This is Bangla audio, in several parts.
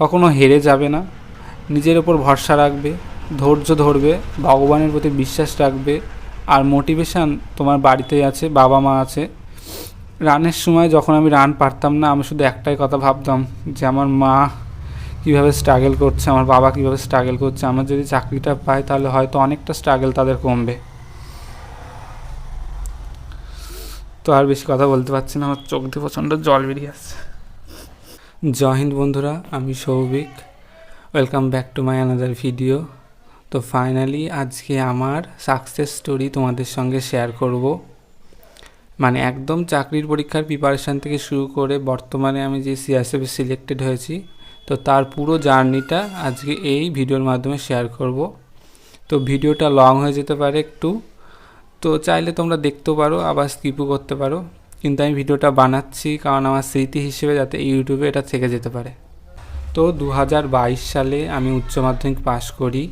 কখনো হেরে যাবে না, নিজের ওপর ভরসা রাখবে, ধৈর্য ধরবে, ভগবানের প্রতি বিশ্বাস রাখবে। আর মোটিভেশান তোমার বাড়িতেই আছে, বাবা মা আছে। রানের সময় যখন আমি রান পারতাম না, আমি শুধু একটাই কথা ভাবতাম যে আমার মা কীভাবে স্ট্রাগল করছে, আমার বাবা কীভাবে স্ট্রাগল করছে। আমার যদি চাকরিটা পাই তাহলে হয়তো অনেকটা স্ট্রাগল তাদের কমবে। তো আর বেশি কথা বলতে পারছি না, আমার চোখ দিয়ে প্রচণ্ড জল বেরিয়ে আসছে। জয় হিন্দ বন্ধুরা, আমি Souvik. Welcome back to my another video. তো ফাইনালি আজকে আমার সাকসেস স্টোরি তোমাদের সঙ্গে শেয়ার করব। মানে একদম চাকরির পরীক্ষার প্রিপারেশান থেকে শুরু করে বর্তমানে আমি যে সিআরএসএফে সিলেক্টেড হয়েছি, তো তার পুরো জার্নিটা আজকে এই ভিডিওর মাধ্যমে শেয়ার করব। তো ভিডিওটা লং হয়ে যেতে পারে একটু, তো চাইলে তোমরা দেখতেও পারো, আবার স্কিপও করতে পারো, কিন্তু আমি ভিডিওটা বানাচ্ছি কারণ আমার স্মৃতি হিসেবে যাতে ইউটিউবে এটা থেকে যেতে পারে। তো 2022 সালে আমি উচ্চ মাধ্যমিক পাশ করি।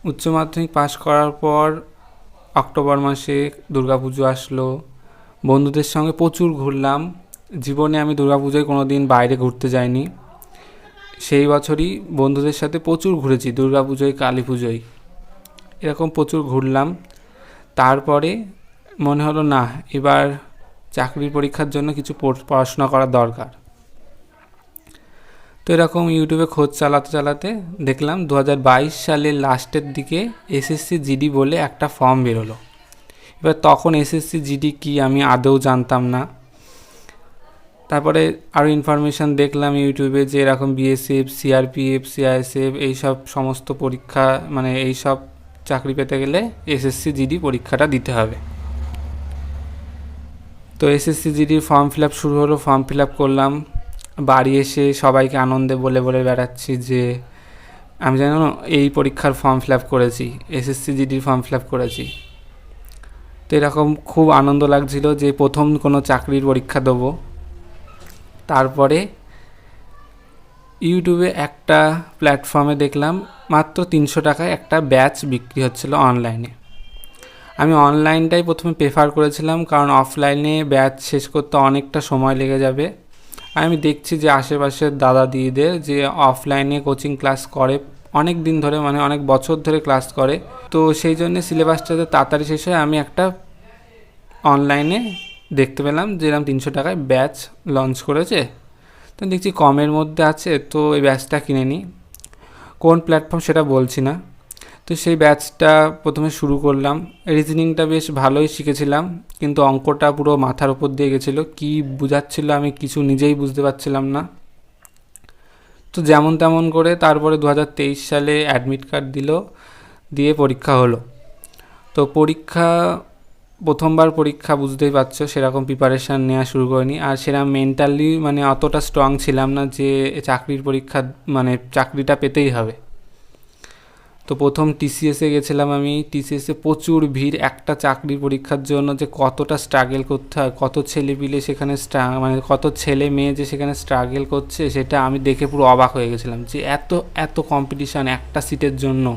উচ্চ মাধ্যমিক পাশ করার পর অক্টোবর মাসে দুর্গাপুজো আসলো। বন্ধুদের সঙ্গে প্রচুর ঘুরলাম। জীবনে আমি দুর্গাপুজোয় কোনো দিন বাইরে ঘুরতে যাইনি। সেই বছরই বন্ধুদের সাথে প্রচুর ঘুরেছি, দুর্গাপুজোয়, কালী পুজোয়, এরকম প্রচুর ঘুরলাম। তারপরে মনে হলো না, এবার চাকরির পরীক্ষার জন্য কিছু পড়াশোনা করার দরকার। তো এরকম ইউটিউবে খোঁজ চালাতে চালাতে দেখলাম 2022 সালের লাস্টের দিকে এসএসসি জিডি বলে একটা ফর্ম বেরোলো। এবার তখন এসএসসি জিডি কি আমি আদৌ জানতাম না। তারপরে আরও ইনফরমেশান দেখলাম ইউটিউবে যে এরকম বিএসএফ, সিআরপিএফ, সিআইএসএফ এইসব সমস্ত পরীক্ষা, মানে এইসব চাকরি পেতে গেলে এসএসসি জিডি পরীক্ষাটা দিতে হবে। তো এসএসসি জিডির ফর্ম ফিল আপ শুরু হলো, ফর্ম ফিল আপ করলাম। বাড়ি এসে সবাইকে আনন্দে বলে বলে বেড়াচ্ছি যে আমি জানো এই পরীক্ষার ফর্ম ফিল আপ করেছি, এসএসসি জিডির ফর্ম ফিল আপ করেছি। তো এরকম খুব আনন্দ লাগছিল যে প্রথম কোনো চাকরির পরীক্ষা দেবো। তারপরে ইউটিউবে একটা প্ল্যাটফর্মে দেখলাম মাত্র 300 টাকায় একটা ব্যাচ বিক্রি হচ্ছিল অনলাইনে। আমি অনলাইনটাই প্রথমে প্রেফার করেছিলাম, কারণ অফলাইনে ব্যাচ শেষ করতে অনেকটা সময় লেগে যাবে। আমি দেখছি যে আশেপাশের দাদা দিদিদের যে অফলাইনে কোচিং ক্লাস করে অনেক দিন ধরে, মানে অনেক বছর ধরে ক্লাস করে। তো সেই জন্যে সিলেবাসটা তাড়াতাড়ি শেষ হয়, আমি একটা অনলাইনে দেখতে পেলাম যে এরকম 300 টাকায় ব্যাচ লঞ্চ করেছে। তো দেখছি কমের মধ্যে আছে, তো এই ব্যাচটা কিনে নিই। কোন প্ল্যাটফর্ম সেটা বলছি না। তো সেই ব্যাচটা প্রথমে শুরু করলাম। রিজনিংটা বেশ ভালোই শিখেছিলাম, কিন্তু অঙ্কটা পুরো মাথার উপর দিয়ে গেছিলো। কী বুঝাচ্ছিল আমি কিছু নিজেই বুঝতে পারছিলাম না। তো যেমন তেমন করে তারপরে 2023 সালে অ্যাডমিট কার্ড দিয়ে পরীক্ষা হলো। তো প্রথমবার পরীক্ষা, বুঝতেই পারছো, সেরকম প্রিপারেশান নেওয়া শুরু করিনি। আর সেরকম মেন্টালি মানে অতটা স্ট্রং ছিলাম না যে চাকরির পরীক্ষা, মানে চাকরিটা পেতেই হবে। তো প্রথম টিসিএসে গেছিলাম আমি। টিসিএসে প্রচুর ভিড়, একটা চাকরির পরীক্ষার জন্য যে কতটা স্ট্রাগল করতে হয়, কত ছেলেপিলে সেখানে মানে কত ছেলে মেয়ে যে সেখানে স্ট্রাগল করছে, সেটা আমি দেখে পুরো অবাক হয়ে গেছিলাম যে এত এত কম্পিটিশান একটা সিটের জন্য।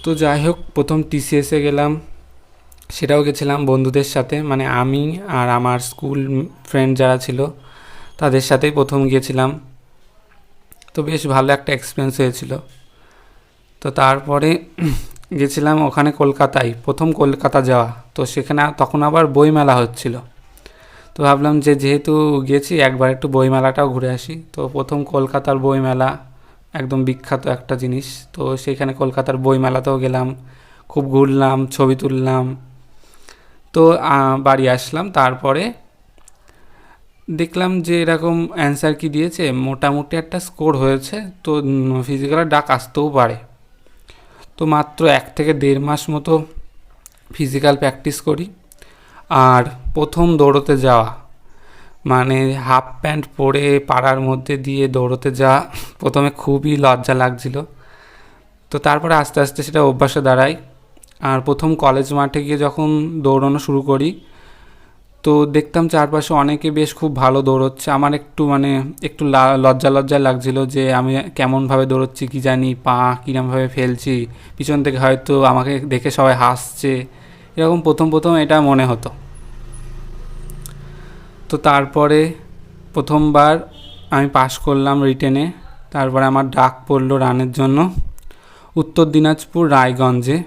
তো যাই হোক, প্রথম টিসিএসে গেলাম, সেটাও গেছিলাম বন্ধুদের সাথে, মানে আমি আর আমার স্কুল ফ্রেন্ড যারা ছিল তাদের সাথেই প্রথম গিয়েছিলাম। তো বেশ ভালো একটা এক্সপিরিয়েন্স হয়েছিল। তো তারপরে গেছিলাম ওখানে কলকাতায়, প্রথম কলকাতা যাওয়া। তো সেখানে তখন আবার বইমেলা হচ্ছিল। তো ভাবলাম যে যেহেতু গেছি একবার একটু বইমেলাটাও ঘুরে আসি। তো প্রথম কলকাতার বইমেলা, একদম বিখ্যাত একটা জিনিস। তো সেখানে কলকাতার বইমেলাতেও গেলাম, খুব ঘুরলাম, ছবি তুললাম। তো বাড়ি আসলাম। তারপরে দেখলাম যে এরকম অ্যান্সার কি দিয়েছে, মোটামুটি একটা স্কোর হয়েছে। তো ফিজিক্যালের ডাক আসতেও পারে। তো মাত্র 1 থেকে 1.5 মাস মতো ফিজিক্যাল প্র্যাকটিস করি। আর প্রথম দৌড়তে যাওয়া, মানে হাফ প্যান্ট পরে পাড়ার মধ্যে দিয়ে দৌড়তে যাওয়া, প্রথমে খুবই লজ্জা লাগছিল। তো তারপরে আস্তে আস্তে সেটা অভ্যাসে দাঁড়ায়। আর প্রথম কলেজ মাঠে গিয়ে যখন দৌড়ানো শুরু করি, তো দেখতাম চারপাশে অনেকে বেশ খুব ভালো দৌড়চ্ছে। আমার একটু লজ্জা লাগছিল যে আমি কেমনভাবে দৌড়চ্ছি কি জানি, পা কীরমভাবে ফেলছি, পিছন থেকে হয়তো আমাকে দেখে সবাই হাসছে, এরকম প্রথম এটা মনে হতো। তো তারপরে প্রথমবার আমি পাশ করলাম রিটেনে। তারপরে আমার ডাক পড়লো রানের জন্য উত্তর দিনাজপুর রায়গঞ্জে।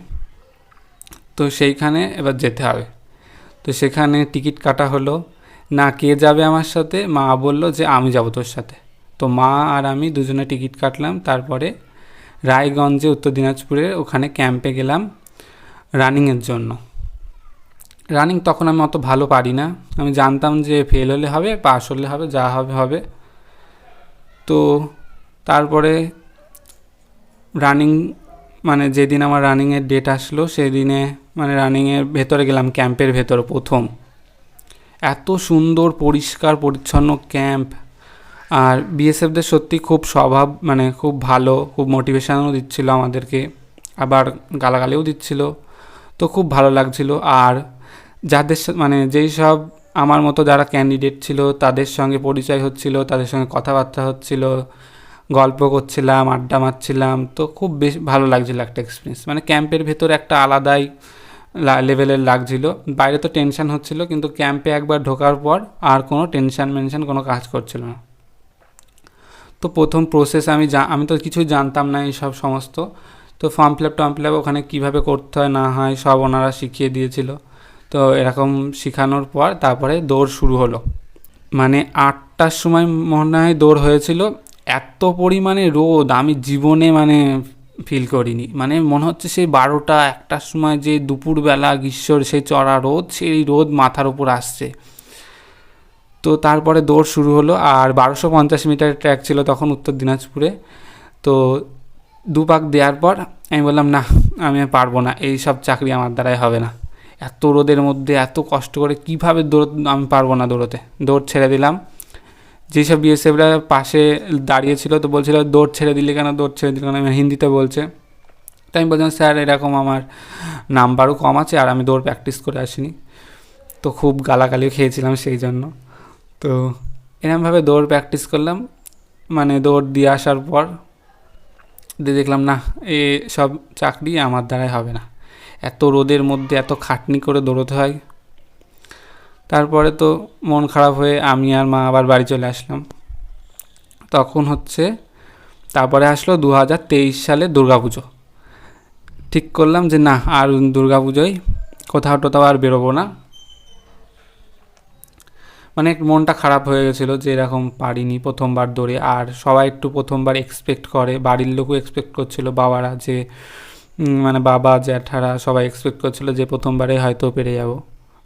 তো সেইখানে এবার যেতে হবে। তো সেখানে টিকিট কাটা হলো। না কে যাবে আমার সাথে, মা বলল যে আমি যাব তোর সাথে। তো মা আর আমি দুজনে টিকিট কাটলাম। তারপরে রায়গঞ্জে উত্তর দিনাজপুরের ওখানে ক্যাম্পে গেলাম রানিংয়ের জন্য। রানিং তখন আমি অত ভালো পারি না, আমি জানতাম যে ফেল হলে হবে, পাস হলে হবে, যা হবে হবে। তো তারপরে রানিং মানে যেদিন আমার রানিংয়ের ডেট আসলো সেদিনে মানে রানিংয়ের ভেতরে গেলাম, ক্যাম্পের ভেতরে প্রথম। এত সুন্দর পরিষ্কার পরিচ্ছন্ন ক্যাম্প। আর বিএসএফদের সত্যি খুব স্বভাব, মানে খুব ভালো, খুব মোটিভেশনও দিচ্ছিলো আমাদেরকে, আবার গালাগালিও দিচ্ছিলো। তো খুব ভালো লাগছিলো। আর যাদের মানে যেই সব আমার মতো যারা ক্যান্ডিডেট ছিল তাদের সঙ্গে পরিচয় হচ্ছিল, তাদের সঙ্গে কথাবার্তা হচ্ছিল, গল্প করছিলাম, আড্ডা মারছিলাম। তো খুব বেশ ভালো লাগছিলো একটা এক্সপিরিয়েন্স। মানে ক্যাম্পের ভেতর একটা আলাদাই লেভেলের লাগছিল। বাইরে তো টেনশান হচ্ছিল, কিন্তু ক্যাম্পে একবার ঢোকার পর আর কোনো টেনশান কোনো কাজ করছিল না। তো প্রথম প্রসেস আমি তো কিছুই জানতাম না এই সব সমস্ত। তো ফর্ম ফিল আপ ওখানে কীভাবে করতে হয় না হয় সব ওনারা শিখিয়ে দিয়েছিল। তো এরকম শেখানোর পর তারপরে দৌড় শুরু হলো। মানে 8টার সময় মনে হয় দৌড় হয়েছিল। এত পরিমাণে রোদ আমি জীবনে ফিল করিনি। মানে মনে হচ্ছে সেই 12টা 1টার সময় যে দুপুরবেলা গ্রীষ্মর সেই চড়া রোদ, সেই রোদ মাথার উপর আসছে। তো তারপরে দৌড় শুরু হলো। আর 1250 মিটারের ট্র্যাক ছিল তখন উত্তর দিনাজপুরে। তো 2 পাক দেওয়ার পর আমি বললাম না, আমি পারবো না, এই সব চাকরি আমার দ্বারাই হবে না। এত রোদের মধ্যে এত কষ্ট করে কীভাবে আমি পারবো না দৌড়োতে। দৌড় ছেড়ে দিলাম। যেসব বিএসএফরা পাশে দাঁড়িয়েছিল তো বলছিল দৌড় ছেড়ে দিলে কেন, আমি হিন্দিতে বলছে। তো আমি বলছিলাম স্যার এরকম আমার নাম্বারও কম আছে আর আমি দৌড় প্র্যাকটিস করে আসিনি। তো খুব গালাগালিও খেয়েছিলাম সেই জন্য। তো এরকমভাবে দৌড় প্র্যাকটিস করলাম। মানে দৌড় দিয়ে আসার পর দেখলাম না, এ সব চাকরি আমার দ্বারাই হবে না, এত রোদের মধ্যে এত খাটনি করে দৌড়োতে হয়। তারপরে তো মন খারাপ হয়ে আমি আর মা আবার বাড়ি চলে আসলাম। তখন তারপরে আসলো 2023 সালে দুর্গাপুজো। ঠিক করলাম যে না, আর দুর্গাপুজোয় কোথাও আর বেরোবো না। মানে মনটা খারাপ হয়ে গেছিলো যে এরকম পারিনি প্রথমবার দৌড়ে। আর সবাই একটু প্রথমবার এক্সপেক্ট করে, বাড়ির লোকও এক্সপেক্ট করছিল, বাবারা যে মানে বাবা জ্যাঠারা সবাই এক্সপেক্ট করছিল যে প্রথমবারে হয়তো পেরে যাব।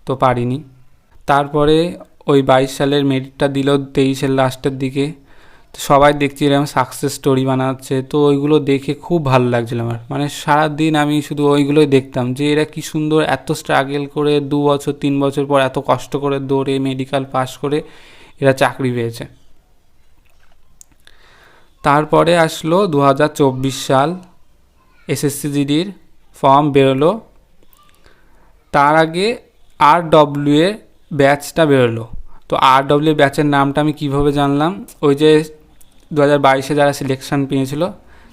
তো পারিনি। তারপরে ওই 22 সালের মেরিটটা দিল 23-এর লাস্টের দিকে। তো সবাই দেখছি এরকম সাকসেস স্টোরি বানাচ্ছে। তো ওইগুলো দেখে খুব ভালো লাগছিল আমার। মানে সারাদিন আমি শুধু ওইগুলোই দেখতাম যে এরা কি সুন্দর এত স্ট্রাগল করে 2 বছর 3 বছর পর এত কষ্ট করে দৌড়ে মেডিকেল পাস করে এরা চাকরি পেয়েছে। তারপরে আসলো 2024 সাল, এসএসসি জিডির ফর্ম বেরোলো। তার আগে RW এর ব্যাচটা বেরোলো। তো RW ব্যাচের নামটা আমি কীভাবে জানলাম, ওই যে 2022-এ যারা সিলেকশান পেয়েছিল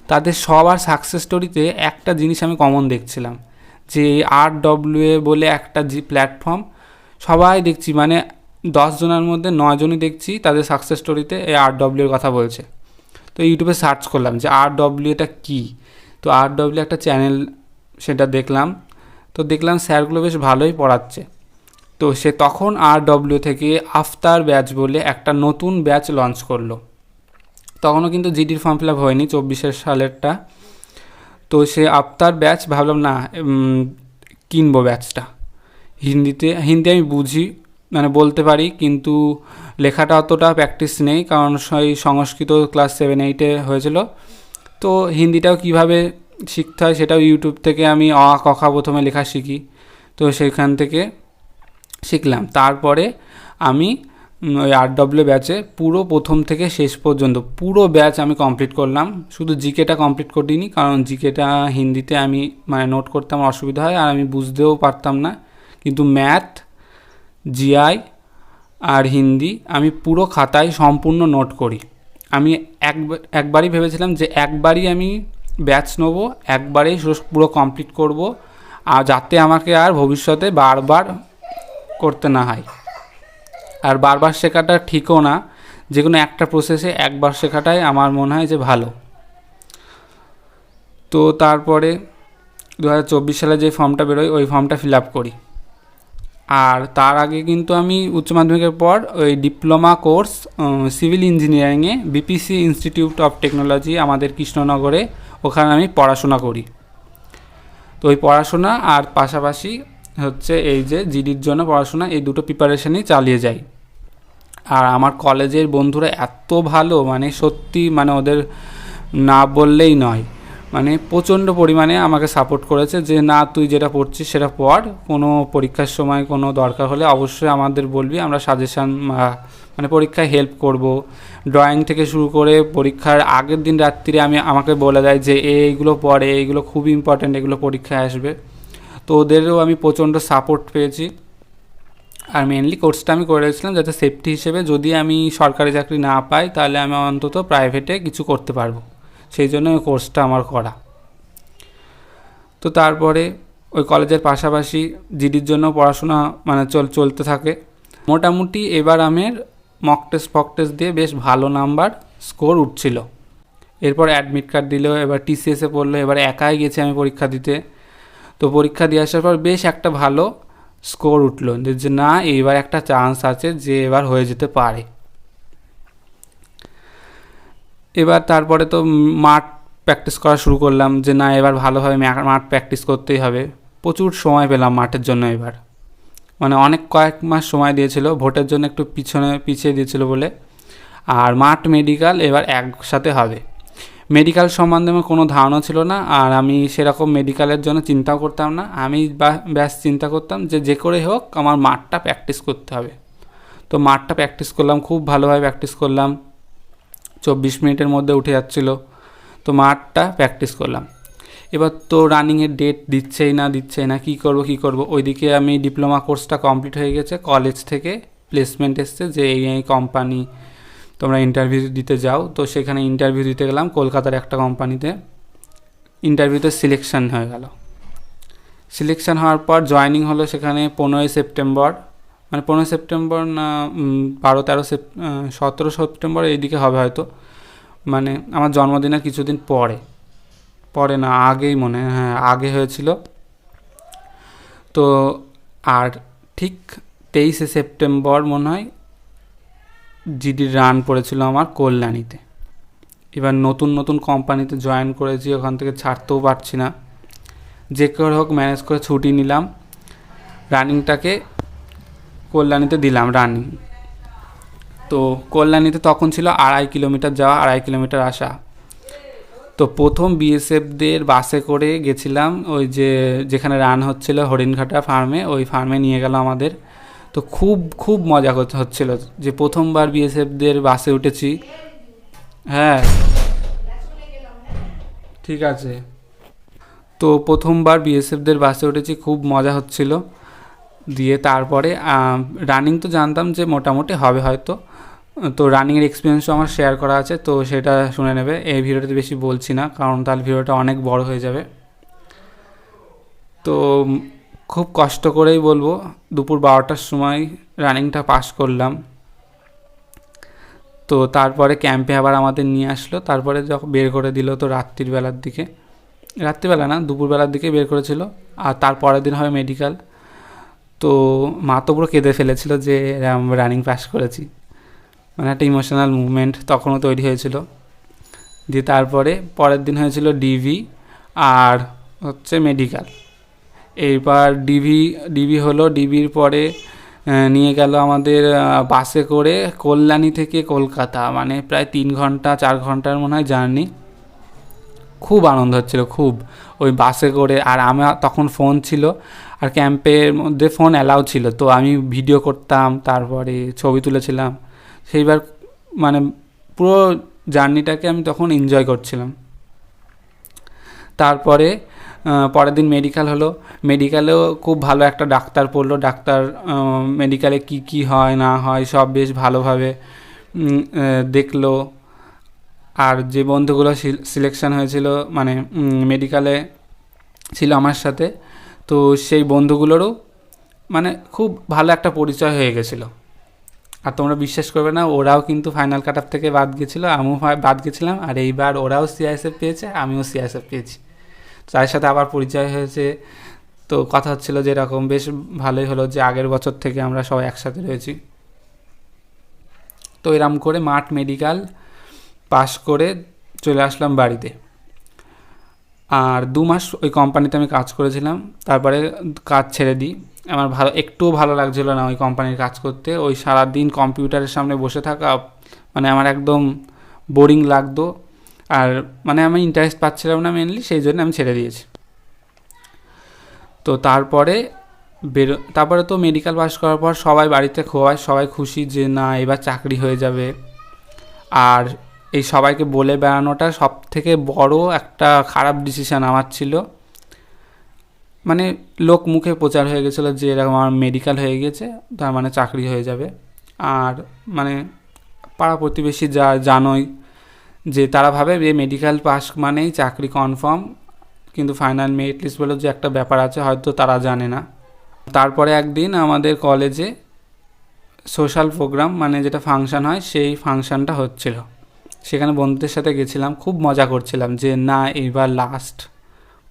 তাদের সবার সাকসেস স্টোরিতে একটা জিনিস আমি কমন দেখছিলাম, যে RW বলে একটা প্ল্যাটফর্ম সবাই দেখছি, মানে 10 জনের মধ্যে 9 জনই দেখছি তাদের সাকসেস স্টোরিতে এই RW এর কথা বলছে। তো ইউটিউবে সার্চ করলাম যে RW এটা কী। তো RW একটা চ্যানেল, সেটা দেখলাম। তো দেখলাম স্যারগুলো বেশ ভালোই পড়াচ্ছে। তো সে তখন RW থেকে আফতার ব্যাচ বলে একটা নতুন ব্যাচ লঞ্চ করলো। তখনও কিন্তু জিডির ফর্ম ফিল আপ হয়নি, 24 সালেরটা। তো সে আফতার ব্যাচ ভাবলাম না কিনবো ব্যাচটা। হিন্দি আমি বুঝি, মানে বলতে পারি, কিন্তু লেখাটা অতটা প্র্যাকটিস নেই, কারণ সেই সংস্কৃত ক্লাস 7-8-এ হয়েছিল। তো হিন্দিটাও কিভাবে শিখতে হয় সেটাও ইউটিউব থেকে আমি অ আ ক খ প্রথমে লেখা শিখি। তো সেখান থেকে শিখলাম। তারপরে আমি ওই RW ব্যাচে পুরো প্রথম থেকে শেষ পর্যন্ত পুরো ব্যাচ আমি কমপ্লিট করলাম। শুধু জিকেটা কমপ্লিট করিনি, কারণ জিকেটা হিন্দিতে আমি মানে নোট করতে আমার অসুবিধা হয় আর আমি বুঝতেও পারতাম না। কিন্তু ম্যাথ, জিআই আর হিন্দি আমি পুরো খাতায় সম্পূর্ণ নোট করি। আমি একবারই ভেবেছিলাম যে একবারই আমি ব্যাচ নেব, একবারেই পুরো কমপ্লিট করব, আর যাতে আমাকে আর ভবিষ্যতে বারবার করতে না হয়। আর বারবার শেখাটা ঠিকও না, যে কোনো একটা প্রসেসে একবার শেখাটাই আমার মনে হয় যে ভালো। তো তারপরে 2024 সালে যে ফর্মটা বেরোয় ওই ফর্মটা ফিল আপ করি। আর তার আগে কিন্তু আমি উচ্চ মাধ্যমিকের পর ওই ডিপ্লোমা কোর্স সিভিল ইঞ্জিনিয়ারিংয়ে বিপিসি ইনস্টিটিউট অফ টেকনোলজি আমাদের কৃষ্ণনগরে, ওখানে আমি পড়াশোনা করি। তো ওই পড়াশোনা আর পাশাপাশি হচ্ছে এই যে জিডির জন্য পড়াশোনা, এই দুটো প্রিপারেশনই চালিয়ে যাই। আর আমার কলেজের বন্ধুরা এত ভালো, মানে সত্যি মানে ওদের না বললেই নয়, মানে প্রচণ্ড পরিমাণে আমাকে সাপোর্ট করেছে যে না তুই যেটা পড়ছিস সেটা পড়, কোনো পরীক্ষার সময় কোনো দরকার হলে অবশ্যই আমাদের বলবি, আমরা সাজেশান মানে পরীক্ষায় হেল্প করব। ড্রয়িং থেকে শুরু করে পরীক্ষার আগের দিন রাত্রিরে আমাকে বলে দেয় যে এইগুলো পড়ে, এইগুলো খুব ইম্পর্ট্যান্ট, এগুলো পরীক্ষায় আসবে। তো ওদেরও আমি প্রচণ্ড সাপোর্ট পেয়েছি। আর মেনলি কোর্সটা আমি করে রেখেছিলাম যাতে সেফটি হিসেবে যদি আমি সরকারি চাকরি না পাই তাহলে আমি অন্তত প্রাইভেটে কিছু করতে পারবো, সেই জন্য ওই কোর্সটা আমার করা। তো তারপরে ওই কলেজের পাশাপাশি জিডির জন্য পড়াশোনা মানে চলতে থাকে। মোটামুটি এবার আমার মক টেস্ট দিয়ে বেশ ভালো নাম্বার স্কোর উঠছিল। এরপর অ্যাডমিট কার্ড দিল, এবার টিসিএসে পড়লো, এবার একাই গেছি আমি পরীক্ষা দিতে। তো পরীক্ষা দিয়ে আসার পর বেশ একটা ভালো স্কোর উঠলো যে না এইবার একটা চান্স আছে যে এবার হয়ে যেতে পারে। এবার তারপরে তো মাঠ প্র্যাকটিস করা শুরু করলাম যে না এবার ভালোভাবে মাঠ প্র্যাকটিস করতেই হবে। প্রচুর সময় পেলাম মাঠের জন্য এবার, মানে অনেক কয়েক মাস সময় দিয়েছিল, ভোটের জন্য একটু পিছিয়ে দিয়েছিল বলে। আর মাঠ মেডিকেল এবার একসাথে হবে। মেডিকেল সম্বন্ধে আমার কোনো ধারণা ছিল না, আর আমি সেরকম মেডিকেলের জন্য চিন্তাও করতাম না। আমি ব্যাস চিন্তা করতাম যে করে হোক আমার মাঠটা প্র্যাকটিস করতে হবে। তো মাঠটা প্র্যাকটিস করলাম, খুব ভালোভাবে প্র্যাকটিস করলাম, 24 মিনিটের মধ্যে উঠে যাচ্ছিলো। তো মাঠটা প্র্যাকটিস করলাম। এবার তো রানিংয়ের ডেট দিচ্ছেই না, কী করব। ওইদিকে আমি ডিপ্লোমা কোর্সটা কমপ্লিট হয়ে গেছে, কলেজ থেকে প্লেসমেন্ট এসছে যে এই কোম্পানি তোমরা ইন্টারভিউ দিতে যাও। তো সেখানে ইন্টারভিউ দিতে গেলাম কলকাতার একটা কোম্পানিতে। ইন্টারভিউতে সিলেকশান হয়ে গেল। সিলেকশান হওয়ার পর জয়েনিং হলো সেখানে 15 সেপ্টেম্বর, মানে 15 সেপ্টেম্বর না 17 সেপ্টেম্বর এইদিকে হবে হয়তো, মানে আমার জন্মদিনের কিছুদিন পরে না আগেই আগে হয়েছিল। তো আর ঠিক 23 সেপ্টেম্বর মনে হয় জিডির রান পড়েছিল আমার কল্যাণীতে। এবার নতুন কোম্পানিতে জয়েন করেছি, ওখান থেকে ছাড়তেও পারছি না, যে করে হোক ম্যানেজ করে ছুটি নিলাম, রানিংটাকে কল্যাণীতে দিলাম রানিং। তো কল্যাণীতে তখন ছিল 2.5 কিলোমিটার যাওয়া, 2.5 কিলোমিটার আসা। তো প্রথম বিএসএফদের বাসে করে গেছিলাম, ওই যেখানে রান হচ্ছিল হরিণঘাটা ফার্মে, ওই ফার্মে নিয়ে গেল আমাদের। তো খুব মজা হচ্ছিল যে প্রথমবার বিএসএফদের বাসে উঠেছি। হ্যাঁ ঠিক আছে। তো প্রথমবার বিএসএফদের বাসে উঠেছি, খুব মজা হচ্ছিল। দিয়ে তারপরে রানিং তো জানতাম যে মোটামুটি হবে হয়তো, তো রানিংয়ের এক্সপিরিয়েন্সও আমার শেয়ার করা আছে, তো সেটা শুনে নেবে। এই ভিডিওটাতে বেশি বলছি না কারণ তাহলে ভিডিওটা অনেক বড় হয়ে যাবে। তো খুব কষ্ট করেই বলবো, দুপুর 12টার সময় রানিংটা পাস করলাম। তো তারপরে ক্যাম্পে আবার আমাদের নিয়ে আসলো, তারপরে যখন বের করে দিল তো রাত্রিবেলা না দুপুরবেলার দিকে বের করেছিল। আর তারপরের দিন হবে মেডিকেল। তো মা তো পুরো কেঁদে ফেলেছিল যে রানিং পাস করেছি, মানে একটা ইমোশনাল মুভমেন্ট তখনও তৈরি হয়েছিল। দিয়ে তারপরে পরের দিন হয়েছিল ডিভি আর হচ্ছে মেডিকেল। এইবার ডিভি হলো, ডিভির পরে নিয়ে গেল আমাদের বাসে করে কল্যাণী থেকে কলকাতা, মানে প্রায় 4 ঘন্টার মনে হয় জার্নি। খুব আনন্দ হচ্ছিল, খুব ওই বাসে করে। আর আমার তখন ফোন ছিল, আর ক্যাম্পের মধ্যে ফোন অ্যালাউ ছিল, তো আমি ভিডিও করতাম, তারপরে ছবি তুলেছিলাম। সেইবার মানে পুরো জার্নিটাকে আমি তখন এনজয় করছিলাম। তারপরে পরের দিন মেডিকেল হলো, মেডিকেলেও খুব ভালো একটা ডাক্তার পড়লো। ডাক্তার মেডিকেলে কি হয় না হয় সব বেশ ভালোভাবে দেখলো। আর যে বন্ধুগুলো সিলেকশন হয়েছিল মানে মেডিকেলে ছিল আমার সাথে, তো সেই বন্ধুগুলোরও মানে খুব ভালো একটা পরিচয় হয়ে গেছিলো। আর তোমরা বিশ্বাস করবে না, ওরাও কিন্তু ফাইনাল কাট অফ থেকে বাদ গেছিলো, আমিও বাদ গেছিলাম। আর এইবার ওরাও সিআইএসএফ পেয়েছে, আমিও সিআইএসএফ পেয়েছি। তার সাথে আবার পরিচয় হয়েছে। তো কথা হচ্ছিলো যে এরকম বেশ ভালোই হলো যে আগের বছর থেকে আমরা সবাই একসাথে রয়েছি। তো এরম করে মাঠ মেডিকেল পাশ করে চলে আসলাম বাড়িতে। আর 2 মাস ওই কোম্পানিতে আমি কাজ করেছিলাম, তারপরে কাজ ছেড়ে দিই। আমার একটুও ভালো লাগছিল না ওই কোম্পানির কাজ করতে। ওই সারাদিন কম্পিউটারের সামনে বসে থাকা মানে আমার একদম বোরিং লাগতো। আর মানে আমি ইন্টারেস্ট পাচ্ছিলাম না মেনলি, সেই জন্য আমি ছেড়ে দিয়েছি। তো তারপরে তো মেডিকেল পাস করার পর সবাই বাড়িতে সবাই খুশি যে না এবার চাকরি হয়ে যাবে। আর এই সবাইকে বলে বেড়ানোটা সব থেকে বড় একটা খারাপ ডিসিশান আমার ছিল। মানে লোক মুখে প্রচার হয়ে গেছিলো যে এরকম আমার মেডিকেল হয়ে গেছে, তার মানে চাকরি হয়ে যাবে। আর মানে পাড়া প্রতিবেশী জানোই যে তারা ভাবে যে মেডিকেল পাস মানেই চাকরি কনফার্ম, কিন্তু ফাইনাল মেরিট লিস্ট বলে যে একটা ব্যাপার আছে হয়তো তারা জানে না। তারপরে একদিন আমাদের কলেজে সোশ্যাল প্রোগ্রাম মানে যেটা ফাংশান হয়, সেই ফাংশানটা হচ্ছিল। সেখানে বন্ধুদের সাথে গেছিলাম, খুব মজা করছিলাম যে না এইবার লাস্ট,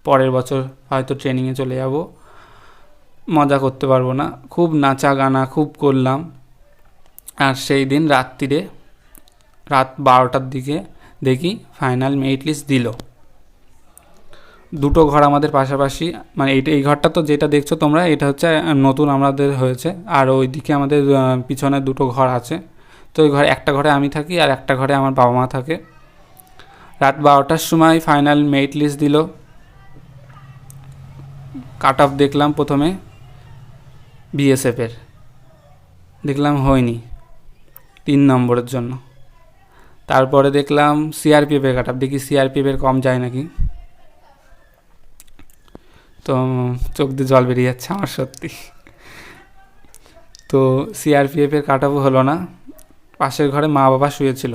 পরের বছর হয়তো ট্রেনিংয়ে চলে যাব, মজা করতে পারবো না। খুব নাচা গানা খুব করলাম। আর সেই দিন রাত 12টার দিকে দেখি ফাইনাল মেরিট লিস্ট দিল। 2টো ঘর আমাদের পাশাপাশি, মানে এই ঘরটা তো যেটা দেখছো তোমরা, এটা হচ্ছে নতুন আমাদের হয়েছে। আর ওই দিকে আমাদের পিছনে 2টো ঘর আছে। তো ওই একটা ঘরে আমি থাকি আর একটা ঘরে আমার বাবা মা থাকে। রাত 12টার সময় ফাইনাল মেরিট লিস্ট দিল। কাট অফ দেখলাম প্রথমে বিএসএফের, দেখলাম হয়নি 3 নম্বরের জন্য। তারপরে দেখলাম সিআরপিএফের কাট অফ, দেখি সিআরপিএফের কম যায় নাকি। তো চোখ দিয়ে জল বেরিয়ে যাচ্ছে আমার সত্যি। তো সিআরপিএফের কাট অফ হলো না। পাশের ঘরে মা বাবা শুয়েছিল।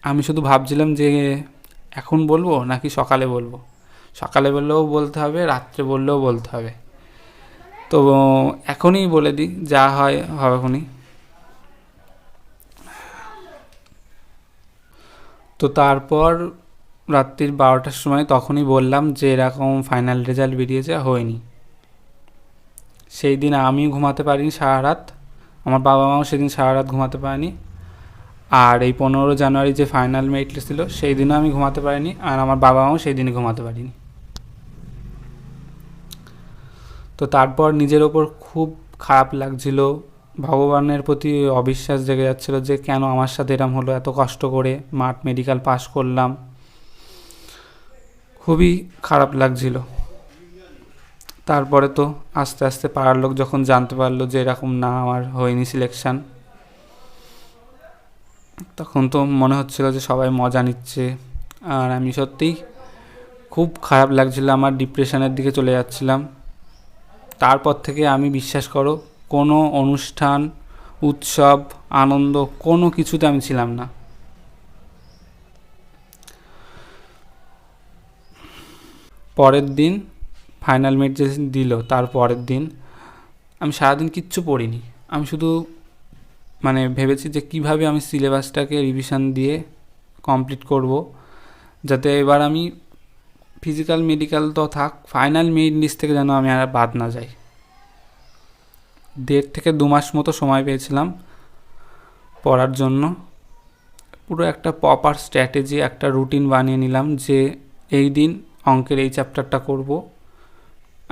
আমি শুধু ভাবছিলাম যে এখন বলবো নাকি সকালে বলবো। সকালে বললেও বলতে হবে, রাত্রে বললেও বলতে হবে। তো এখনই বলে দিই, যা হয় হবে এখনই। তো তারপর রাত্রির 12টার সময় তখনই বললাম যে এরকম ফাইনাল রেজাল্ট বেরিয়েছে, হয়নি। সেই দিন আমি ঘুমাতে পারিনি সারা রাত, আমার বাবা মাও সেদিন সারা রাত ঘুমাতে পারেনি। আর এই 15 জানুয়ারি যে ফাইনাল মেরিট লিস্ট ছিল সেই দিনও আমি ঘুমাতে পারিনি, আর আমার বাবা মাও সেই দিনই ঘুমাতে পারিনি। তো তারপর নিজের ওপর খুব খারাপ লাগছিল, ভগবানের প্রতি অবিশ্বাস জেগে যাচ্ছিলো যে কেন আমার সাথে এরম হলো, এত কষ্ট করে মাঠ মেডিকেল পাস করলাম, খুবই খারাপ লাগছিল। তারপরে তো আস্তে আস্তে পাড়ার লোক যখন জানতে পারলো যে এরকম না আমার হয়নি সিলেকশান, তখন তো মনে হচ্ছিল যে সবাই মজা নিচ্ছে। আর আমি সত্যিই খুব খারাপ লাগছিল, আমার ডিপ্রেশনের দিকে চলে যাচ্ছিলাম। তারপর থেকে আমি বিশ্বাস করো কোনো অনুষ্ঠান, উৎসব, আনন্দ কোনো কিছুতে আমি ছিলাম না। পরের দিন ফাইনাল মেরিট যে দিল, তার পরের দিন আমি সারাদিন কিচ্ছু পড়িনি। আমি শুধু মানে ভেবেছি যে কিভাবে আমি সিলেবাসটাকে রিভিশন দিয়ে কমপ্লিট করব, যাতে এবার আমি ফিজিক্যাল মেডিকেল তো থাক, ফাইনাল মেরিট লিস্ট থেকে যেন আমি আর বাদ না যাই। 1.5 থেকে 2 মাস মতো সময় পেয়েছিলাম পড়ার জন্য। পুরো একটা প্রপার স্ট্র্যাটেজি, একটা রুটিন বানিয়ে নিলাম যে এই দিন অঙ্কের এই চ্যাপ্টারটা করব।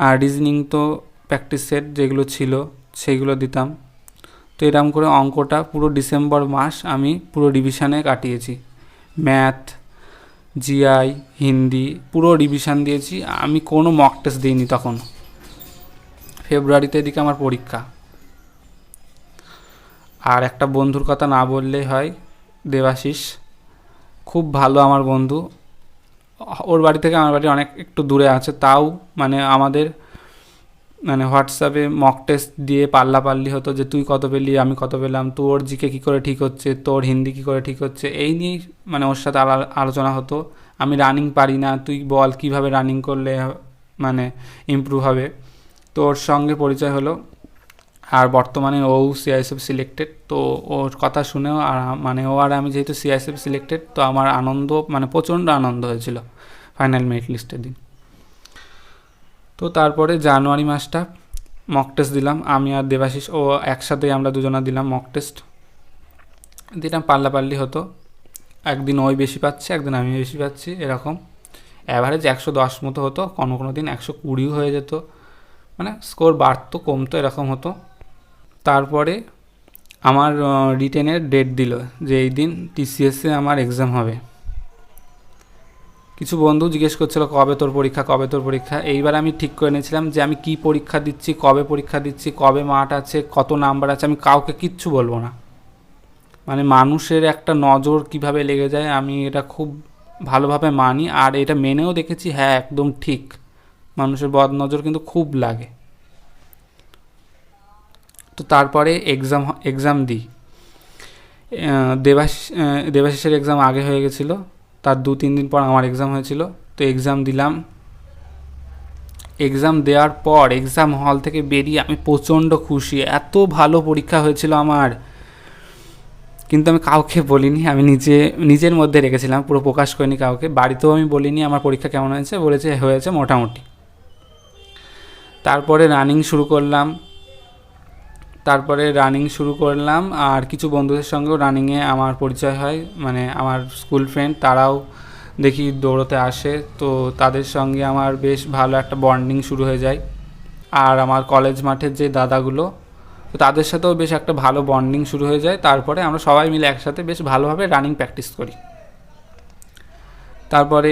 আর রিজনিং তো প্র্যাকটিস সেট যেগুলো ছিল সেইগুলো দিতাম। তো এরকম করে অঙ্কটা পুরো ডিসেম্বর মাস আমি পুরো রিভিশনে কাটিয়েছি। ম্যাথ, জিআই, হিন্দি পুরো রিভিশন দিয়েছি। আমি কোনো মক টেস্ট দিইনি তখন। ফেব্রুয়ারিতে এদিকে আমার পরীক্ষা। আর একটা বন্ধুর কথা না বললেই হয়, দেবাশিস, খুব ভালো আমার বন্ধু। ওর বাড়ি থেকে আমার বাড়ি অনেক একটু দূরে আছে, তাও মানে আমাদের মানে হোয়াটসঅ্যাপে মক টেস্ট দিয়ে পাল্লাপাল্লি হতো যে তুই কত পেলি, আমি কত পেলাম, তোর জিকে কী করে ঠিক হচ্ছে, তোর হিন্দি কী করে ঠিক হচ্ছে, এই নিয়েই মানে ওর সাথে আলোচনা হতো। আমি রানিং পারি না, তুই বল কীভাবে রানিং করলে মানে ইমপ্রুভ হবে। তো ওর সঙ্গে পরিচয় হলো। আর বর্তমানে ও সিআইএসএফ সিলেক্টেড। তো ওর কথা শুনেও আর মানে ও আর আমি যেহেতু সিআইএসএফ সিলেক্টেড, তো আমার আনন্দ মানে প্রচণ্ড আনন্দ হয়েছিল ফাইনাল মেরিট লিস্টের দিন। তো তারপরে জানুয়ারি মাসটা মক টেস্ট দিলাম, আমি আর দেবাশিস ও একসাথেই আমরা দুজনা দিলাম মক টেস্ট। দিলাম পাল্লাপাল্লি হতো, একদিন ওই বেশি পাচ্ছে, একদিন আমি বেশি পাচ্ছি, এরকম অ্যাভারেজ 110 মতো হতো, কোনো কোনো দিন 120 হয়ে যেত, মানে স্কোর বাড়তো কমতো এরকম হতো। তারপরে আমার রিটেনের ডেট দিল যে এই দিন টিসিএসে আমার এক্সাম হবে। কিছু বন্ধু জিজ্ঞেস করছিল কবে তোর পরীক্ষা, কবে তোর পরীক্ষা। এইবার আমি ঠিক করে নিয়েছিলাম যে আমি কি পরীক্ষা দিচ্ছি, কবে পরীক্ষা দিচ্ছি, কবে মাঠ আছে, কত নাম্বার আছে, আমি কাউকে কিচ্ছু বলবো না। মানে মানুষের একটা নজর কিভাবে লেগে যায় আমি এটা খুব ভালোভাবে মানি, আর এটা মেনেও দেখেছি, হ্যাঁ একদম ঠিক, মানুষের বদ নজর কিন্তু খুব লাগে। তো তারপরে এক্সাম দিই। দেবাশিসের এক্সাম আগে হয়ে গেছিলো, তার 2-3 দিন পর আমার এক্সাম হয়েছিল। তো এক্সাম দিলাম। এক্সাম দেওয়ার পর এক্সাম হল থেকে বেরিয়ে আমি প্রচণ্ড খুশি, এত ভালো পরীক্ষা হয়েছিল আমার। কিন্তু আমি কাউকে বলিনি, আমি নিজের মধ্যে রেখেছিলাম, পুরো প্রকাশ করিনি কাউকে। বাড়িতেও আমি বলিনি আমার পরীক্ষা কেমন হয়েছে, বলেছে হয়েছে মোটামুটি। তারপরে রানিং শুরু করলাম, আর কিছু বন্ধুদের সঙ্গেও রানিংয়ে আমার পরিচয় হয়, মানে আমার স্কুল ফ্রেন্ড, তারাও দেখি দৌড়তে আসে। তো তাদের সঙ্গে আমার বেশ ভালো একটা বন্ডিং শুরু হয়ে যায়। আর আমার কলেজ মাঠের যে দাদাগুলো, তো তাদের সাথেও বেশ একটা ভালো বন্ডিং শুরু হয়ে যায়। তারপরে আমরা সবাই মিলে একসাথে বেশ ভালোভাবে রানিং প্র্যাকটিস করি। তারপরে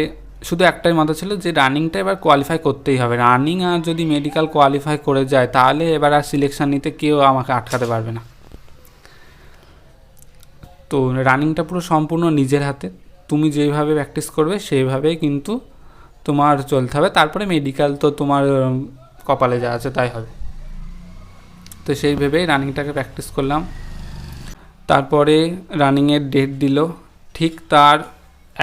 শুধু একটাই মাথা ছিল যে রানিংটা এবার কোয়ালিফাই করতেই হবে। রানিং আর যদি মেডিকেল কোয়ালিফাই করে যায় তাহলে এবার আর সিলেকশান নিতে কেউ আমাকে আটকাতে পারবে না। তো রানিংটা পুরো সম্পূর্ণ নিজের হাতে, তুমি যেইভাবে প্র্যাকটিস করবে সেইভাবেই কিন্তু তোমার চলতে হবে। তারপরে মেডিকেল তো তোমার কপালে যা আছে তাই হবে। তো সেই ভেবেই রানিংটাকে প্র্যাকটিস করলাম। তারপরে রানিংয়ের ডেট দিল, ঠিক তার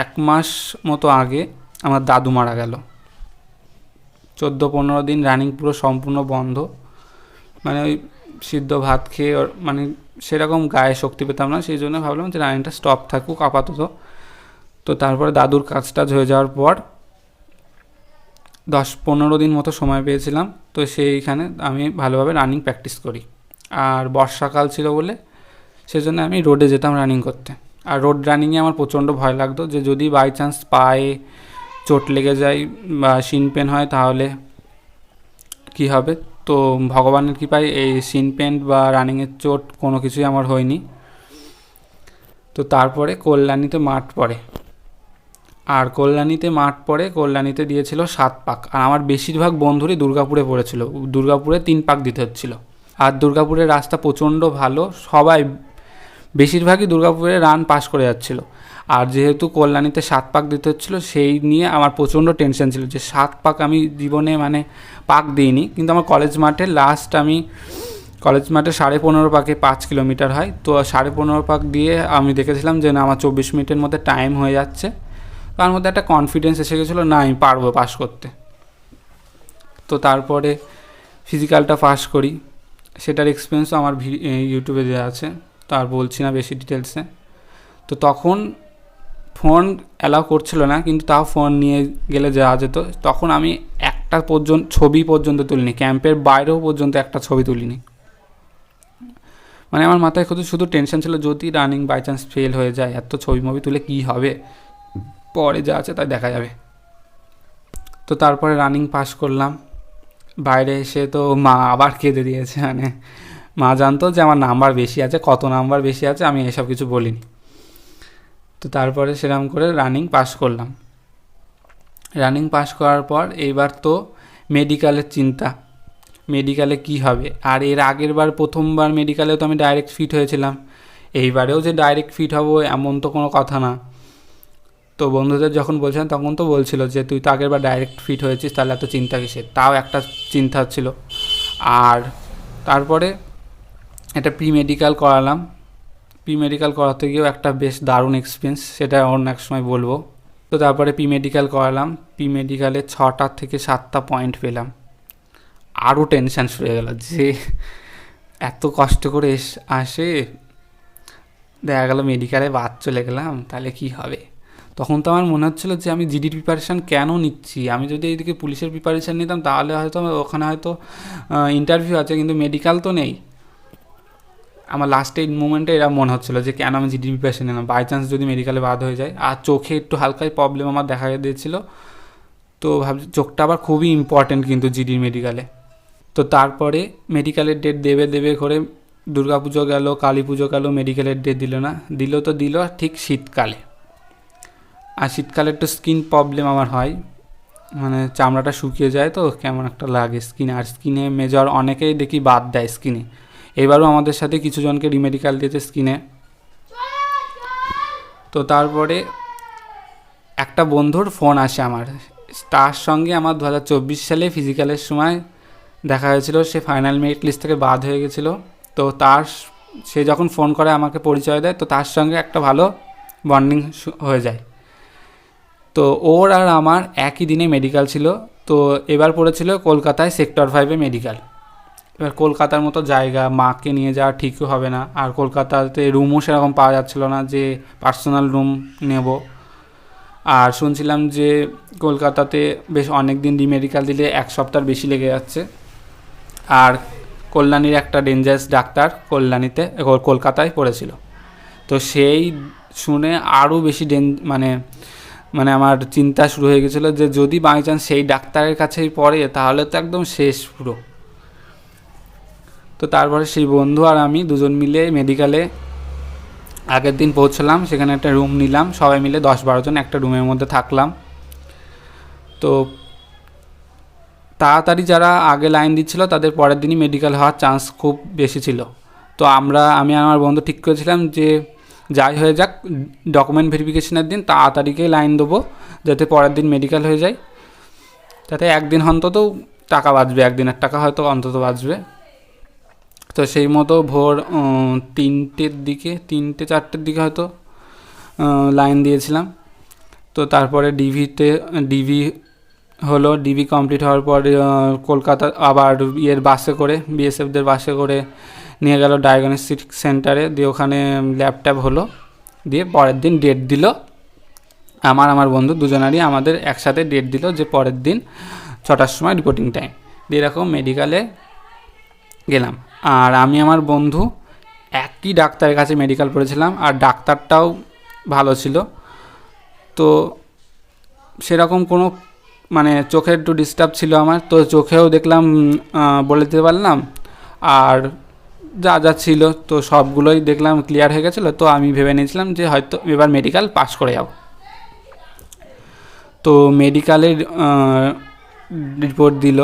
1 মাস মতো আগে আমার দাদু মারা গেল। 14-15 দিন রানিং পুরো সম্পূর্ণ বন্ধ, মানে ওই সিদ্ধ ভাত খেয়ে মানে সেরকম গায়ে শক্তি পেতাম না, সেই জন্য ভাবলাম যে রানিংটা স্টপ থাকুক আপাতত। তো তারপরে দাদুর কাজ টাজ হয়ে যাওয়ার পর 10-15 দিন মতো সময় পেয়েছিলাম। তো সেইখানে আমি ভালোভাবে রানিং প্র্যাকটিস করি। আর বর্ষাকাল ছিল বলে সেজন্য আমি রোডে যেতাম রানিং করতে। আর রোড রানিংয়ে আমার প্রচণ্ড ভয় লাগতো যে যদি বাই চান্স পায়ে চোট লেগে যায় বা শিন পেন হয় তাহলে কি হবে। তো ভগবানের কৃপায় এই শিন পেন বা রানিংয়ের চোট কোনো কিছুই আমার হয়নি। তো তারপরে কল্যাণীতে মাঠ পড়ে, আর কল্যাণীতে দিয়েছিল 7 পাক। আর আমার বেশিরভাগ বন্ধুরই দুর্গাপুরে পড়েছিল, দুর্গাপুরে 3 পাক দিতে হচ্ছিলো। আর দুর্গাপুরের রাস্তা প্রচণ্ড ভালো, সবাই বেশিরভাগই দুর্গাপুরে রান পাস করে যাচ্ছিলো। আর যেহেতু কল্যাণীতে 7 পাক দিতে হচ্ছিলো, সেই নিয়ে আমার প্রচণ্ড টেনশন ছিল যে 7 পাক আমি জীবনে মানে পাক দিইনি। কিন্তু আমার কলেজ মাঠে 15.5 পাকে 5 কিলোমিটার হয়। তো 15.5 পাক দিয়ে আমি দেখেছিলাম যে না আমার 24 মিনিটের মধ্যে টাইম হয়ে যাচ্ছে। তার মধ্যে একটা কনফিডেন্স এসে গেছিলো, না আমি পারবো পাস করতে। তো তারপরে ফিজিক্যালটা পাস করি, সেটার এক্সপিরিয়েন্সও আমার ইউটিউবে দেওয়া আছে, তো আর বলছি না বেশি ডিটেলসে। তো তখন ফোন অ্যালাউ করছিল না, কিন্তু তাও ফোন নিয়ে গেলে যাওয়া যেত। তখন আমি একটা ছবি পর্যন্ত তুলিনি, ক্যাম্পের বাইরেও পর্যন্ত একটা ছবি তুলিনি। মানে আমার মাথায় শুধু টেনশন ছিল যদি রানিং বাই চান্স ফেল হয়ে যায়, এত ছবি তুলে কী হবে, পরে যা আছে তাই দেখা যাবে। তো তারপরে রানিং পাস করলাম। বাইরে এসে তো মা আবার কেঁদে দিয়েছে, মানে মা জানতো যে আমার নাম্বার বেশি আছে, কত নাম্বার বেশি আছে আমি এসব কিছু বলিনি। তো তারপরে সেরকম করে রানিং পাস করলাম। রানিং পাস করার পর এইবার তো মেডিকেলের চিন্তা, মেডিকেলে কি হবে। আর এর আগের বার প্রথমবার মেডিকেলে তো আমি ডাইরেক্ট ফিট হয়েছিলাম, এইবারেও যে ডাইরেক্ট ফিট হব এমন তো কোনো কথা না। তো বন্ধুদের যখন বলছিলাম তখন তো বলছিল যে তুই তো আগের বার ডাইরেক্ট ফিট হয়েছিস, তাহলে এত চিন্তা কিসের, তাও একটা চিন্তা ছিল। আর তারপরে একটা প্রি মেডিকেল করালাম। প্রি মেডিকেল করাতে গিয়েও একটা বেশ দারুণ এক্সপিরিয়েন্স, সেটা অন্য এক সময় বলবো। তো তারপরে প্রি মেডিকেল করালাম, প্রি মেডিকেলে 6টা থেকে 7টা পয়েন্ট পেলাম। আরও টেনশান শুরু হয়ে গেল যে এত কষ্ট করে আসে, দেখা গেল মেডিকেলে বাদ চলে গেলাম, তাহলে কি হবে। তখন তো আমার মনে হচ্ছিলো যে আমি জিডির প্রিপারেশান কেন নিচ্ছি, আমি যদি এইদিকে পুলিশের প্রিপারেশান নিতাম তাহলে হয়তো ওখানে হয়তো ইন্টারভিউ আছে, কিন্তু মেডিকেল তো নেই। আমার লাস্টে মোমেন্টে এরা মনে হচ্ছিলো যে কেন আমি জিডির প্রিপারেশান নিলাম, বাই চান্স যদি মেডিকেলে বাদ হয়ে যায়। আর চোখে একটু হালকাই প্রবলেম আমার দেখা দিয়েছিলো, তো ভাবছি চোখটা আবার খুবই ইম্পর্টেন্ট কিন্তু জিডির মেডিকেলে। তো তারপরে মেডিকেলের ডেট দেবে করে দুর্গা পুজো গেল, কালী পুজো গেল, মেডিকেলের ডেট দিল না, দিল ঠিক শীতকালে। আর শীতকালে একটু স্কিন প্রবলেম আমার হয়, মানে চামড়াটা শুকিয়ে যায়, তো কেমন একটা লাগে স্কিনে। আর স্কিনে মেজর অনেকেই দেখি বাদ দেয় স্কিনে, এবারও আমাদের সাথে কিছু জনকে রিমেডিকেল দিয়েছে স্কিনে। তো তারপরে একটা বন্ধুর ফোন আসে আমার, তার সঙ্গে আমার 2024 সালে ফিজিক্যালের সময় দেখা হয়েছিল, সে ফাইনাল মেরিট লিস্ট থেকে বাদ হয়ে গেছিলো। তো সে যখন ফোন করে আমাকে পরিচয় দেয়, তো তার সঙ্গে একটা ভালো বন্ডিং হয়ে যায়। তো ওর আর আমার একই দিনে মেডিকেল ছিল। তো এবার পড়েছিল কলকাতায় সেক্টর 5-এ মেডিকেল। এবার কলকাতার মতো জায়গা, মাকে নিয়ে যাওয়া ঠিকও হবে না, আর কলকাতাতে রুমও সেরকম পাওয়া যাচ্ছিলো না যে পার্সোনাল রুম নেব। আর শুনছিলাম যে কলকাতাতে বেশ অনেক দিন মেডিকেল দিলে 1 সপ্তাহ বেশি লেগে যাচ্ছে। আর কল্যাণীর একটা ডেঞ্জারাস ডাক্তার কলকাতায় পড়েছিল। তো সেই শুনে আরও বেশি মানে আমার চিন্তা শুরু হয়ে গেছিলো যে যদি বাই চান্স সেই ডাক্তারের কাছেই পড়ে তাহলে তো একদম শেষ পুরো। তো তারপরে সেই বন্ধু আর আমি দুজন মিলে মেডিকেলে আগের দিন পৌঁছলাম, সেখানে একটা রুম নিলাম, সবাই মিলে 10-12 জন একটা রুমের মধ্যে থাকলাম। তো তাড়াতাড়ি যারা আগে লাইন দিচ্ছিলো তাদের পরের দিনই মেডিকেল হওয়ার চান্স খুব বেশি ছিল। তো আমি আর আমার বন্ধু ঠিক করেছিলাম যে যাই হয়ে যাক, ডকুমেন্ট ভেরিফিকেশনের দিন তাড়াতাড়িকে লাইন দেবো, যাতে পরের দিন মেডিকেল হয়ে যায়, তাতে একদিন অন্তত টাকা বাঁচবে, একদিনের টাকা হয়তো অন্তত বাঁচবে। তো সেই মতো ভোর 3-4টের দিকে হয়তো লাইন দিয়েছিলাম। তো তারপরে ডিভি হলো, ডিভি কমপ্লিট হওয়ার পর কলকাতা আবার বাসে করে, বিএসএফদের বাসে করে নিয়ে গেল ডায়াগনস্টিক সেন্টারে, দিয়ে ওখানে ল্যাবট্যাব হলো, দিয়ে পরের দিন ডেট দিল। আমার বন্ধু দুজনারই আমাদের একসাথে ডেট দিল যে পরের দিন 6টার সময় রিপোর্টিং টাইম, দিয়ে এরকম মেডিকেলে গেলাম। আর আমি আমার বন্ধু একই ডাক্তারের কাছে মেডিকেল পড়েছিলাম, আর ডাক্তারটাও ভালো ছিল। তো সেরকম কোনো মানে চোখে একটু ডিস্টার্ব ছিল আমার, তো চোখেও দেখলাম বলে দিতে পারলাম, আর যা ছিল তো সবগুলোই দেখলাম ক্লিয়ার হয়ে গেছিলো। তো আমি ভেবে নিয়েছিলাম যে হয়তো এবার মেডিকেল পাস করে যাব। তো মেডিকেলের রিপোর্ট দিল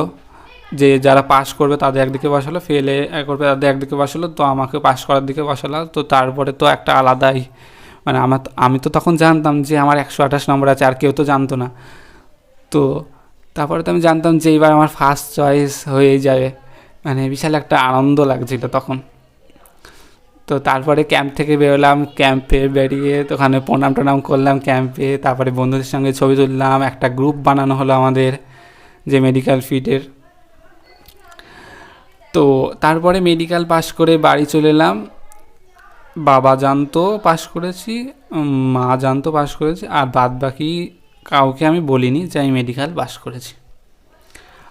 যে যারা পাস করবে তাদের একদিকে বসালো, ফেলে করবে তাদের একদিকে বসালো, তো আমাকে পাস করার দিকে বসালো। তো তারপরে তো একটা আলাদাই মানে আমি তো তখন জানতাম যে আমার 128 নম্বর আছে, আর কেউ তো জানতো না। তো তারপরে তো আমি জানতাম যে এবার আমার ফার্স্ট চয়েস হয়েই যাবে, মানে বিশাল একটা আনন্দ লাগছিল তখন। তো তারপরে ক্যাম্প থেকে বেরোলাম, ক্যাম্পে বেরিয়ে ওখানে প্রণাম করলাম ক্যাম্পে, তারপরে বন্ধুদের সঙ্গে ছবি তুললাম, একটা গ্রুপ বানানো হলো আমাদের যে মেডিকেল ফিটের। তো তারপরে মেডিকেল পাস করে বাড়ি চলে এলাম। বাবা জানতো পাস করেছি, মা জানতো পাস করেছি, আর বাদ বাকি কাউকে আমি বলিনি যে আমি মেডিকেল পাস করেছি।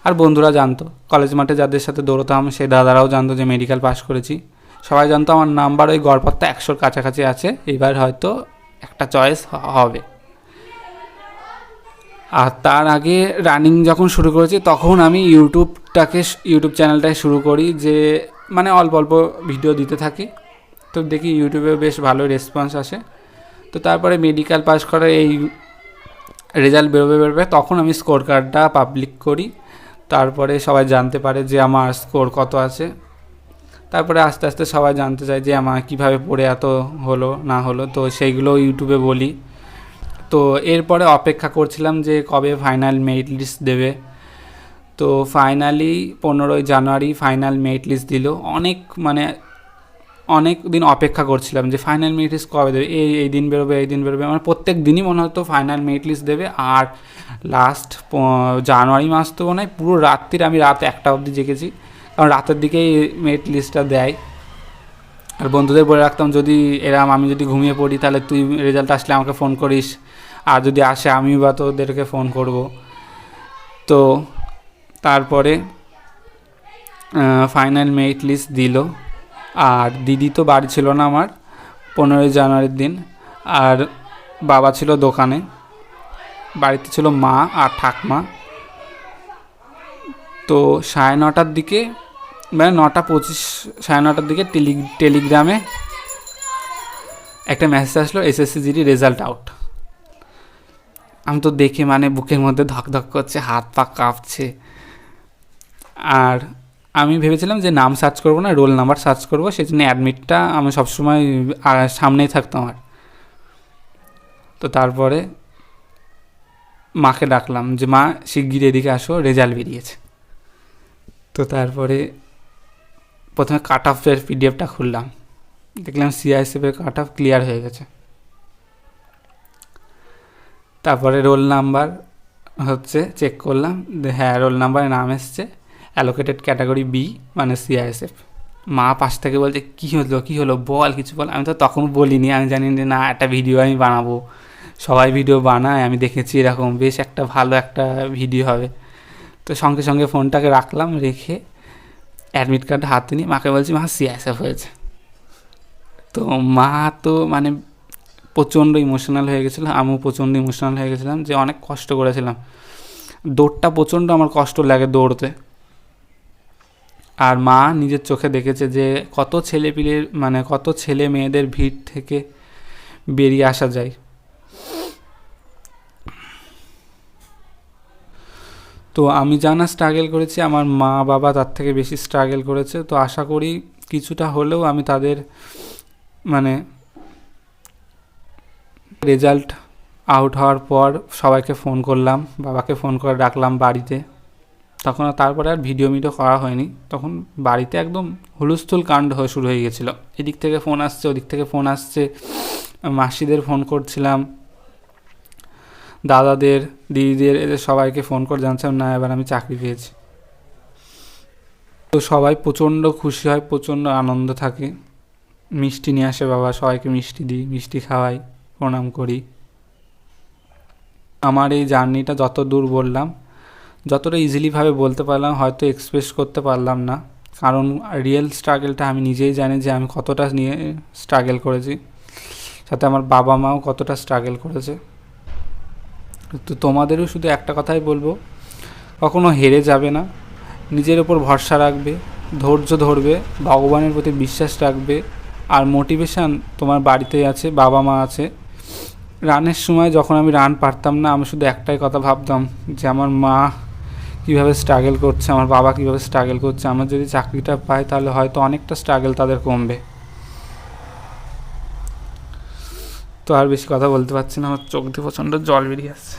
আর বন্ধুরা জানতো, কলেজ মাঠে যাদের সাথে দৌড়তাম সেই দাদারাও জানতো যে মেডিকেল পাস করেছি। সবাই জানতো আমার নাম্বার ওই গড়পড়তা 100-র কাছাকাছি আছে, এবার হয়তো একটা চয়েস হবে। আর তার আগে রানিং যখন শুরু করেছি তখন আমি ইউটিউব চ্যানেলটাকে শুরু করি, যে মানে অল্প ভিডিও দিতে থাকি। তো দেখি ইউটিউবে বেশ ভালো রেসপন্স আসে। তো তারপরে মেডিকেল পাস করে এই রেজাল্ট বেরোবে তখন আমি স্কোর কার্ডটা পাবলিক করি। তারপরে সবাই জানতে পারে যে আমার স্কোর কত আছে। তারপরে আস্তে আস্তে সবাই জানতে চায় যে আমার কীভাবে পড়ে এত হলো না হলো, তো সেইগুলো ইউটিউবে বলি। তো এরপরে অপেক্ষা করছিলাম যে কবে ফাইনাল মেরিট লিস্ট দেবে। তো ফাইনালি 15ই জানুয়ারি ফাইনাল মেরিট লিস্ট দিল। অনেক দিন অপেক্ষা করছিলাম যে ফাইনাল মেরিট লিস্ট কবে দেবে, এই দিন বেরোবে আমার প্রত্যেক দিনই মনে হতো ফাইনাল মেরিট লিস্ট দেবে। আর লাস্ট জানুয়ারি মাস তো মনে হয় পুরো রাত্রির, আমি রাত 1টা অবধি জেগেছি, কারণ রাতের দিকেই মেরিট লিস্টটা দেয়। আর বন্ধুদের বলে রাখতাম, যদি আমি যদি ঘুমিয়ে পড়ি তাহলে তুই রেজাল্ট আসলে আমাকে ফোন করিস, আর যদি আসে আমি বা তোদেরকে ফোন করব। তো তারপরে ফাইনাল মেরিট লিস্ট দিল। আর দিদি তো বাড়ি ছিল না আমার 15ই জানুয়ারির দিন, আর বাবা ছিল দোকানে, বাড়িতে ছিল মা আর ঠাকমা। তো 9:30টার দিকে, মানে 9:25, 9:30টার দিকে টেলিগ্রামে একটা মেসেজ আসলো, এসএসসি জিডি রেজাল্ট আউট। আমি তো দেখে মানে বুকের মধ্যে ধকধক করছে, হাত পা কাঁপছে। আর আমি ভেবেছিলাম যে নাম সার্চ করবো না, রোল নাম্বার সার্চ করবো, সেই জন্য অ্যাডমিটটা আমি সবসময় সামনেই থাকতো আমার। তো তারপরে মাকে ডাকলাম যে মা শিগগির এদিকে আসো, রেজাল্ট বেরিয়েছে। তো তারপরে প্রথমে কাট অফের পিডিএফটা খুললাম, দেখলাম সিআইএসএফের কাট অফ ক্লিয়ার হয়ে গেছে। তারপরে রোল নাম্বার চেক করলাম, হ্যাঁ রোল নাম্বারে নাম এসছে, অ্যালোকেটেড ক্যাটাগরি বি, মানে সিআইএসএফ। মা পাশ থেকে বলছে কী হলো বল, কিছু বল। আমি তো তখন বলিনি, আমি জানি যে না একটা ভিডিও আমি বানাবো, সবাই ভিডিও বানায়, আমি দেখেছি এরকম বেশ একটা ভালো একটা ভিডিও হবে। তো সঙ্গে সঙ্গে ফোনটাকে রাখলাম, রেখে অ্যাডমিট কার্ড হাতে নিয়ে মাকে বলছি মা সিআইএসএফ হয়েছে। তো মা তো মানে প্রচণ্ড ইমোশনাল হয়ে গেছিলো, আমিও প্রচণ্ড ইমোশনাল হয়ে গেছিলাম, যে অনেক কষ্ট করেছিলাম। দৌড়টা প্রচণ্ড আমার কষ্ট লাগে দৌড়তে। আর মা নিজের চোখে দেখেছে যে কত ছেলে মেয়েদের ভিড় থেকে বেরিয়ে আসা যায়। তো আমি জানা স্ট্রাগল করেছি, আমার মা বাবা তার থেকে বেশি স্ট্রাগল করেছে। তো আশা করি কিছুটা হলেও আমি তাদের মানে রেজাল্ট আউট হওয়ার পর সবাইকে ফোন করলাম, বাবাকে ফোন করে ডাকলাম বাড়িতে। তখন তারপরে আর ভিডিও করা হয়নি, তখন বাড়িতে একদম হুলস্থুল কাণ্ড শুরু হয়ে গেছিলো। এদিক থেকে ফোন আসছে, ওদিক থেকে ফোন আসছে, মাসিদের ফোন করছিলাম, দাদাদের, দিদিদের, এদের সবাইকে ফোন করে জানছিলাম না এবার আমি চাকরি পেয়েছি। তো সবাই প্রচণ্ড খুশি হয়, প্রচণ্ড আনন্দ থাকে। মিষ্টি নিয়ে আসে বাবা, সবাইকে মিষ্টি দিই, মিষ্টি খাওয়াই, প্রণাম করি। আমার এই জার্নিটা যত দূর বললাম, যতটা ইজিলিভাবে বলতে পারলাম হয়তো এক্সপ্রেস করতে পারলাম না, কারণ রিয়েল স্ট্রাগলটা আমি নিজেই জানি যে আমি কতটা নিয়ে স্ট্রাগল করেছি, সাথে আমার বাবা মাও কতটা স্ট্রাগল করেছে। তো তোমাদেরও শুধু একটা কথাই বলবো, কখনো হেরে যাবে না, নিজের ওপর ভরসা রাখবে, ধৈর্য ধরবে, ভগবানের প্রতি বিশ্বাস রাখবে। আর মোটিভেশান তোমার বাড়িতেই আছে, বাবা মা আছে। রানের সময় যখন আমি রান পারতাম না, আমি শুধু একটাই কথা ভাবতাম যে আমার মা কীভাবে স্ট্রাগল করছে, আমার বাবা কীভাবে স্ট্রাগল করছে, আমার যদি চাকরিটা পাই তাহলে হয়তো অনেকটা স্ট্রাগল তাদের কমবে। তো আর বেশি কথা বলতে পারছি না, আমার চোখ দিয়ে প্রচণ্ড জল বেরিয়ে আসছে।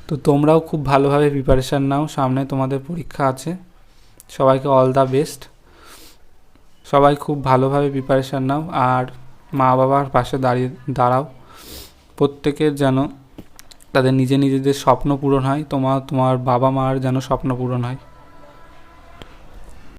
তো তোমরাও খুব ভালোভাবে প্রিপারেশান নাও, সামনে তোমাদের পরীক্ষা আছে। সবাইকে অল দ্য বেস্ট। সবাই খুব ভালোভাবে প্রিপারেশান নাও, আর মা বাবার পাশে দাঁড়াও। প্রত্যেকের যেন তাদের নিজেদের স্বপ্ন পূরণ হয়, তোমার বাবা মার যেন স্বপ্ন পূরণ হয়।